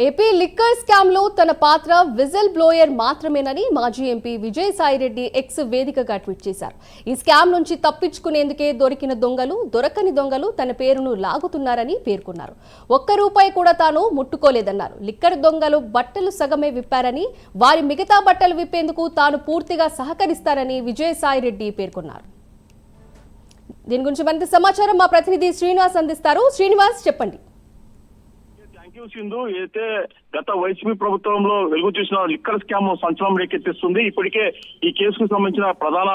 AP liquor scam లో తన పాత్ర విజిల్ బ్లోయర్ మాత్రమేనని మాజీ ఎంపీ విజయసాయిరెడ్డి ఎక్స్ వేదికగా ట్వీట్ చేశారు. ఈ స్కామ్ నుంచి తప్పించుకునేందుకే దొరికిన దొంగలు, దొరకని దొంగలు తన పేరును లాగుతున్నారని పేర్కొన్నారు. ఒక్క రూపాయి కూడా తాను ముట్టుకోలేదన్నారు. లిక్కర్ దొంగలు బట్టలు సగమే విప్పారని, వారి మిగతా బట్టలు విప్పేందుకు తాను పూర్తిగా సహకరిస్తానని విజయసాయిరెడ్డి పేర్కొన్నారు. దీని గురించి మరింత సమాచారం మా ప్రతినిధి శ్రీనివాస్ అందిస్తారు. శ్రీనివాస్, చెప్పండి. సింధు అయితే గత వైసీపీ ప్రభుత్వంలో వెలుగు చూసిన లిక్కర్ స్కామ్ సంచలనం రేకెత్తిస్తుంది. ఇప్పటికే ఈ కేసుకు సంబంధించిన ప్రధాన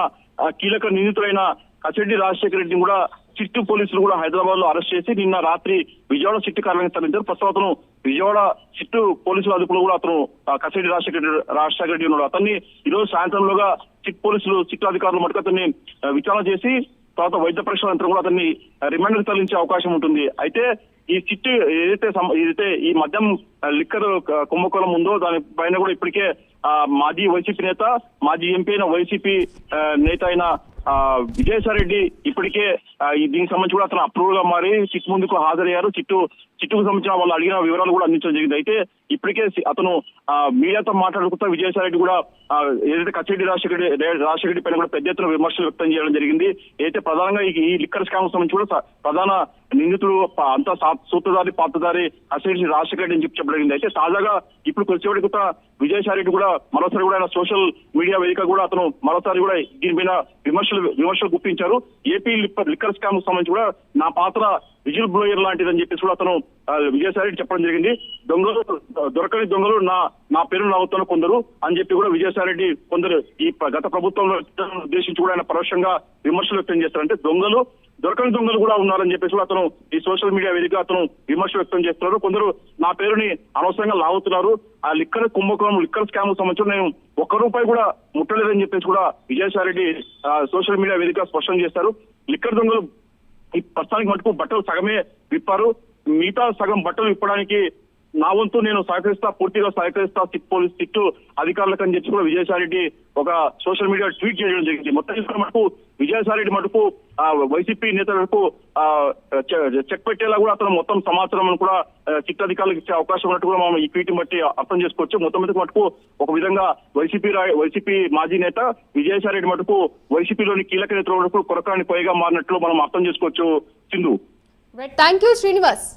కీలక నిందితులైన కసిరెడ్డి రాజశేఖర రెడ్డిని కూడా చిట్టు పోలీసులు కూడా హైదరాబాద్ లో అరెస్ట్ చేసి నిన్న రాత్రి విజయవాడ చిట్టు కార్యాలయానికి తరలించారు. ప్రస్తుతం అతను విజయవాడ చిట్టు పోలీసుల అదుపులో కూడా అతను కసిరెడ్డి రాజశేఖర రెడ్డి ఉన్నాడు. అతన్ని ఈ రోజు సాయంత్రంలోగా చిట్ పోలీసులు చిట్టు అధికారులు మటుకు అతన్ని విచారణ చేసి తర్వాత వైద్య పరీక్షల అనంతరం కూడా అతన్ని రిమాండ్కి తరలించే అవకాశం ఉంటుంది. అయితే ఈ చిట్టు ఏదైతే ఈ మద్యం లిక్కర్ కుంభకోణం ఉందో దానిపైన కూడా ఇప్పటికే మాజీ వైసీపీ నేత, మాజీ ఎంపీ అయిన వైసీపీ నేత అయిన విజయసాయిరెడ్డి ఇప్పటికే దీనికి సంబంధించి కూడా అతను అప్రూవల్ గా మారి చిట్టు ముందుకు హాజరయ్యారు. చిట్టుకు సంబంధించిన వాళ్ళు అడిగిన వివరాలు కూడా అందించడం జరిగింది. అయితే ఇప్పటికే అతను మీడియాతో మాట్లాడుకుంటా విజయసాయిరెడ్డి కూడా ఏదైతే కసిరెడ్డి రాజశేఖర రెడ్డి పైన కూడా పెద్ద ఎత్తున విమర్శలు వ్యక్తం చేయడం జరిగింది. అయితే ప్రధానంగా ఈ లిక్కర్ స్కామ్ సంబంధించి కూడా ప్రధాన నిందితుడు అంతా సూత్రధారి పాత్రధారి కసిరెడ్డి రాజశేఖర రెడ్డి అని చెప్పడం జరిగింది. అయితే తాజాగా ఇప్పుడు కొద్దిసేపటి క్రితం విజయసాయిరెడ్డి కూడా మరోసారి కూడా ఆయన సోషల్ మీడియా వేదిక కూడా అతను మరోసారి కూడా దీనిపైన విమర్శలు గుప్పించారు. ఏపీ లిక్కర్ స్కామ్ సంబంధించి కూడా నా పాత్ర విజిల్ బ్లోయర్ లాంటిదని చెప్పేసి కూడా అతను విజయసాయిరెడ్డి చెప్పడం జరిగింది. దొరకని దొంగలు నా పేరును లాగుతున్న కొందరు అని చెప్పి కూడా విజయసాయిరెడ్డి కొందరు ఈ గత ప్రభుత్వంలో ఉద్దేశించి కూడా ఆయన పరోక్షంగా విమర్శలు వ్యక్తం చేస్తారు. అంటే దొరకని దొంగలు కూడా ఉన్నారని చెప్పేసి కూడా అతను ఈ సోషల్ మీడియా వేదిక అతను విమర్శలు వ్యక్తం చేస్తున్నారు. కొందరు నా పేరుని అనవసరంగా లాగుతున్నారు. ఆ లిక్కర్ కుంభకోణం, లిక్కర్ స్కామ్ సంబంధించి నేను ఒక్క రూపాయి కూడా ముట్టలేదని చెప్పేసి కూడా విజయసాయిరెడ్డి సోషల్ మీడియా వేదిక స్పష్టం చేస్తారు. లిక్కర్ దొంగలు ఈ ప్రస్తుతానికి మటుకు బట్టలు సగమే విప్పారు. మిగతా సగం బట్టలు విప్పడానికి నా వంతు నేను పూర్తిగా సహకరిస్తా చిట్టు అధికారులకు అని చెప్పి కూడా విజయసాయిరెడ్డి ఒక సోషల్ మీడియా ట్వీట్ చేయడం జరిగింది. మొత్తం మటుకు విజయసాయిరెడ్డి మటుకు వైసీపీ నేతలకు చెక్ పెట్టేలా కూడా అతను మొత్తం సమాచారం కూడా చిట్టు అధికారులకు ఇచ్చే అవకాశం ఉన్నట్టు కూడా మనం ఈ ట్వీట్ బట్టి అర్థం చేసుకోవచ్చు. మొత్తం మీద మటుకు ఒక విధంగా వైసీపీ మాజీ నేత విజయసాయిరెడ్డి మటుకు వైసీపీలోని కీలక నేతల వరకు కొరకాని పొయ్యిగా మారినట్లు మనం అర్థం చేసుకోవచ్చు. Sindhu, thank you Srinivas.